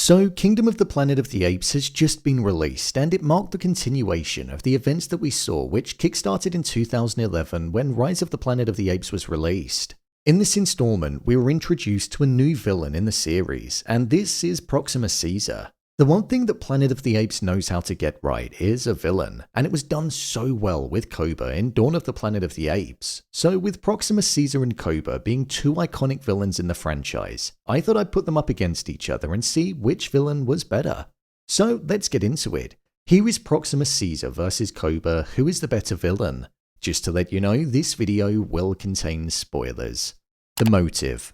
So, Kingdom of the Planet of the Apes has just been released, and it marked the continuation of the events that we saw, which kickstarted in 2011 when Rise of the Planet of the Apes was released. In this installment, we were introduced to a new villain in the series, and this is Proximus Caesar. The one thing that Planet of the Apes knows how to get right is a villain, and it was done so well with Koba in Dawn of the Planet of the Apes. So with Proximus Caesar and Koba being two iconic villains in the franchise, I thought I'd put them up against each other and see which villain was better. So let's get into it. Here is Proximus Caesar versus Koba, who is the better villain? Just to let you know, this video will contain spoilers. The motive.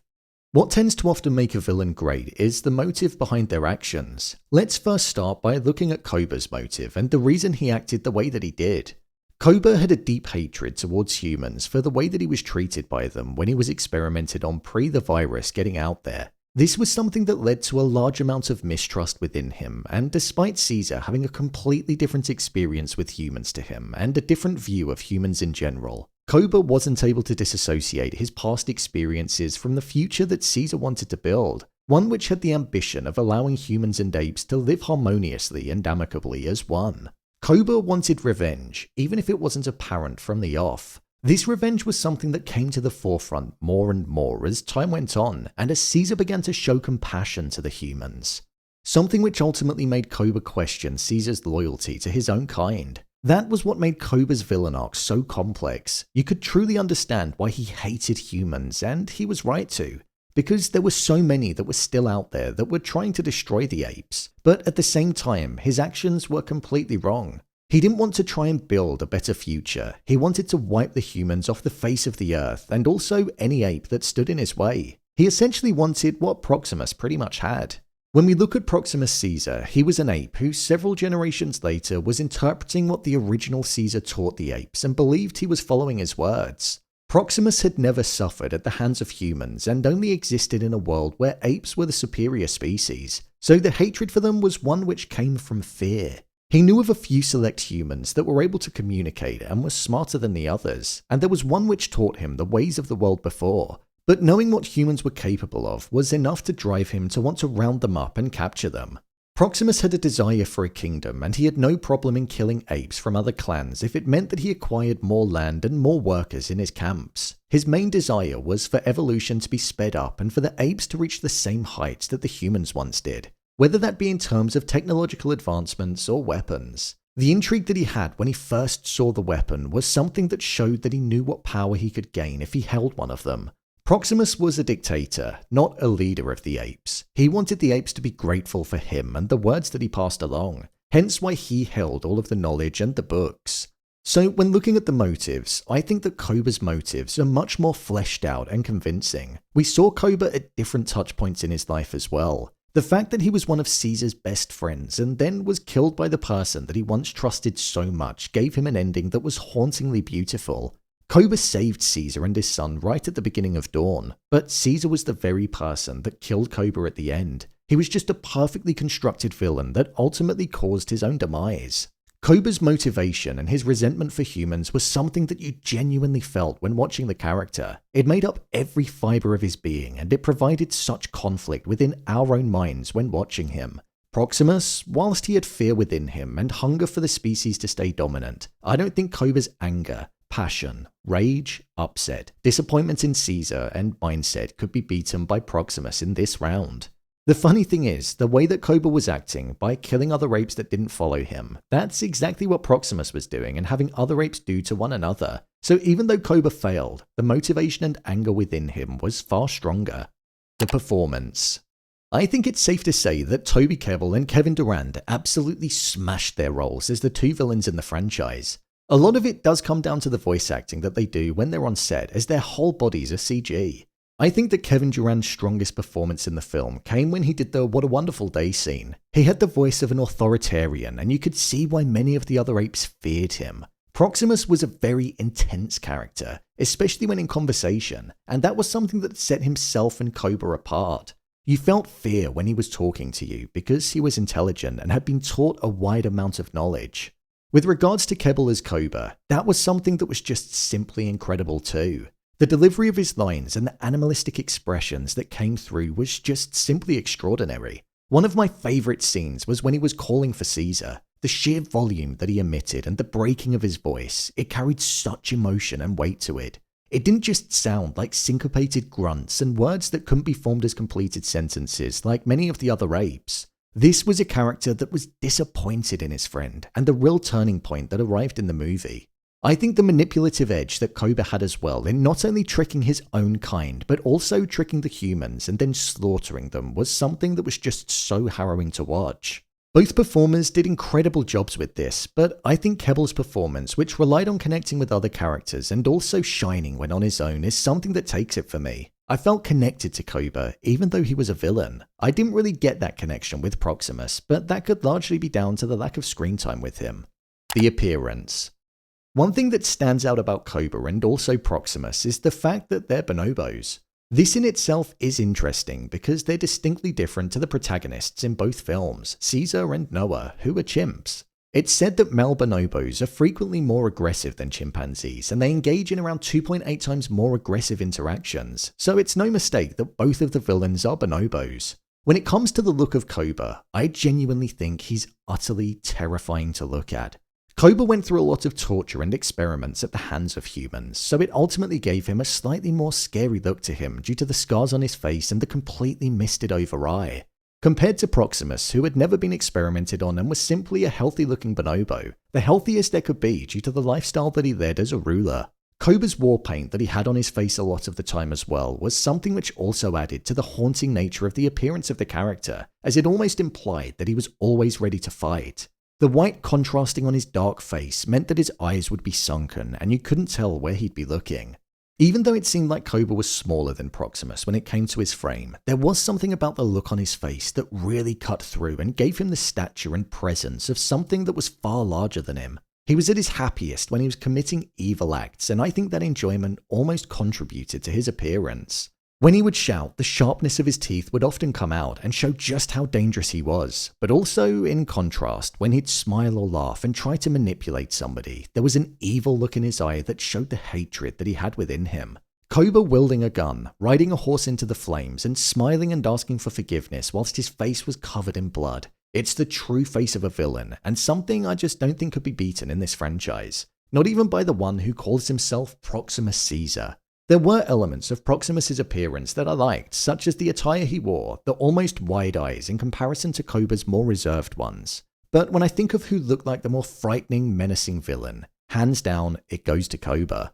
What tends to often make a villain great is the motive behind their actions. Let's first start by looking at Koba's motive and the reason he acted the way that he did. Koba had a deep hatred towards humans for the way that he was treated by them when he was experimented on pre the virus getting out there. This was something that led to a large amount of mistrust within him, and despite Caesar having a completely different experience with humans to him and a different view of humans in general, Koba wasn't able to disassociate his past experiences from the future that Caesar wanted to build, one which had the ambition of allowing humans and apes to live harmoniously and amicably as one. Koba wanted revenge, even if it wasn't apparent from the off. This revenge was something that came to the forefront more and more as time went on, and as Caesar began to show compassion to the humans. Something which ultimately made Koba question Caesar's loyalty to his own kind. That was what made Koba's villain arc so complex. You could truly understand why he hated humans, and he was right to, because there were so many that were still out there that were trying to destroy the apes, but at the same time, his actions were completely wrong. He didn't want to try and build a better future. He wanted to wipe the humans off the face of the earth, and also any ape that stood in his way. He essentially wanted what Proximus pretty much had. When we look at Proximus Caesar, he was an ape who several generations later was interpreting what the original Caesar taught the apes and believed he was following his words. Proximus had never suffered at the hands of humans and only existed in a world where apes were the superior species, so the hatred for them was one which came from fear. He knew of a few select humans that were able to communicate and were smarter than the others, and there was one which taught him the ways of the world before. But knowing what humans were capable of was enough to drive him to want to round them up and capture them. Proximus had a desire for a kingdom, and he had no problem in killing apes from other clans if it meant that he acquired more land and more workers in his camps. His main desire was for evolution to be sped up and for the apes to reach the same heights that the humans once did, whether that be in terms of technological advancements or weapons. The intrigue that he had when he first saw the weapon was something that showed that he knew what power he could gain if he held one of them. Proximus was a dictator, not a leader of the apes. He wanted the apes to be grateful for him and the words that he passed along, hence why he held all of the knowledge and the books. So when looking at the motives, I think that Koba's motives are much more fleshed out and convincing. We saw Koba at different touch points in his life as well. The fact that he was one of Caesar's best friends and then was killed by the person that he once trusted so much gave him an ending that was hauntingly beautiful. Koba saved Caesar and his son right at the beginning of Dawn, but Caesar was the very person that killed Koba at the end. He was just a perfectly constructed villain that ultimately caused his own demise. Koba's motivation and his resentment for humans was something that you genuinely felt when watching the character. It made up every fiber of his being, and it provided such conflict within our own minds when watching him. Proximus, whilst he had fear within him and hunger for the species to stay dominant, I don't think Koba's anger, passion, rage, upset, disappointment in Caesar, and mindset could be beaten by Proximus in this round. The funny thing is, the way that Koba was acting by killing other apes that didn't follow him, that's exactly what Proximus was doing and having other apes do to one another. So even though Koba failed, the motivation and anger within him was far stronger. The performance. I think it's safe to say that Toby Kebbell and Kevin Durand absolutely smashed their roles as the two villains in the franchise. A lot of it does come down to the voice acting that they do when they're on set, as their whole bodies are CG. I think that Kevin Durand's strongest performance in the film came when he did the "What a Wonderful Day" scene. He had the voice of an authoritarian, and you could see why many of the other apes feared him. Proximus was a very intense character, especially when in conversation, and that was something that set himself and Koba apart. You felt fear when he was talking to you because he was intelligent and had been taught a wide amount of knowledge. With regards to Kebbell as Koba, that was something that was just simply incredible too. The delivery of his lines and the animalistic expressions that came through was just simply extraordinary. One of my favourite scenes was when he was calling for Caesar. The sheer volume that he emitted and the breaking of his voice, it carried such emotion and weight to it. It didn't just sound like syncopated grunts and words that couldn't be formed as completed sentences like many of the other apes. This was a character that was disappointed in his friend, and the real turning point that arrived in the movie. I think the manipulative edge that Koba had as well in not only tricking his own kind, but also tricking the humans and then slaughtering them was something that was just so harrowing to watch. Both performers did incredible jobs with this, but I think Kebble's performance, which relied on connecting with other characters and also shining when on his own, is something that takes it for me. I felt connected to Koba, even though he was a villain. I didn't really get that connection with Proximus, but that could largely be down to the lack of screen time with him. The appearance. One thing that stands out about Koba and also Proximus is the fact that they're bonobos. This in itself is interesting because they're distinctly different to the protagonists in both films, Caesar and Noah, who are chimps. It's said that male bonobos are frequently more aggressive than chimpanzees, and they engage in around 2.8 times more aggressive interactions, so it's no mistake that both of the villains are bonobos. When it comes to the look of Koba, I genuinely think he's utterly terrifying to look at. Koba went through a lot of torture and experiments at the hands of humans, so it ultimately gave him a slightly more scary look to him due to the scars on his face and the completely misted over eye. Compared to Proximus, who had never been experimented on and was simply a healthy-looking bonobo, the healthiest there could be due to the lifestyle that he led as a ruler. Koba's war paint that he had on his face a lot of the time as well was something which also added to the haunting nature of the appearance of the character, as it almost implied that he was always ready to fight. The white contrasting on his dark face meant that his eyes would be sunken and you couldn't tell where he'd be looking. Even though it seemed like Koba was smaller than Proximus when it came to his frame, there was something about the look on his face that really cut through and gave him the stature and presence of something that was far larger than him. He was at his happiest when he was committing evil acts, and I think that enjoyment almost contributed to his appearance. When he would shout, the sharpness of his teeth would often come out and show just how dangerous he was. But also, in contrast, when he'd smile or laugh and try to manipulate somebody, there was an evil look in his eye that showed the hatred that he had within him. Koba wielding a gun, riding a horse into the flames, and smiling and asking for forgiveness whilst his face was covered in blood. It's the true face of a villain, and something I just don't think could be beaten in this franchise. Not even by the one who calls himself Proximus Caesar. There were elements of Proximus's appearance that I liked, such as the attire he wore, the almost wide eyes in comparison to Koba's more reserved ones. But when I think of who looked like the more frightening, menacing villain, hands down, it goes to Koba.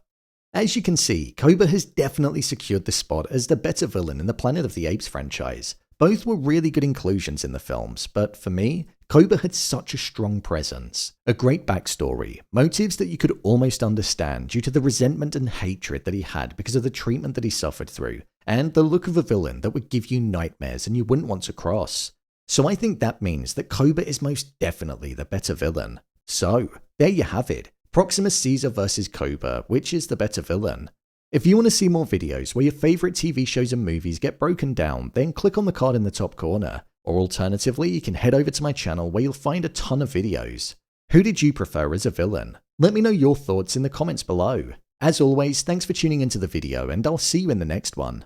As you can see, Koba has definitely secured the spot as the better villain in the Planet of the Apes franchise. Both were really good inclusions in the films, but for me, Koba had such a strong presence, a great backstory, motives that you could almost understand due to the resentment and hatred that he had because of the treatment that he suffered through, and the look of a villain that would give you nightmares and you wouldn't want to cross. So I think that means that Koba is most definitely the better villain. So, there you have it, Proximus Caesar versus Koba, which is the better villain. If you want to see more videos where your favourite TV shows and movies get broken down, then click on the card in the top corner. Or alternatively, you can head over to my channel where you'll find a ton of videos. Who did you prefer as a villain? Let me know your thoughts in the comments below. As always, thanks for tuning into the video and I'll see you in the next one.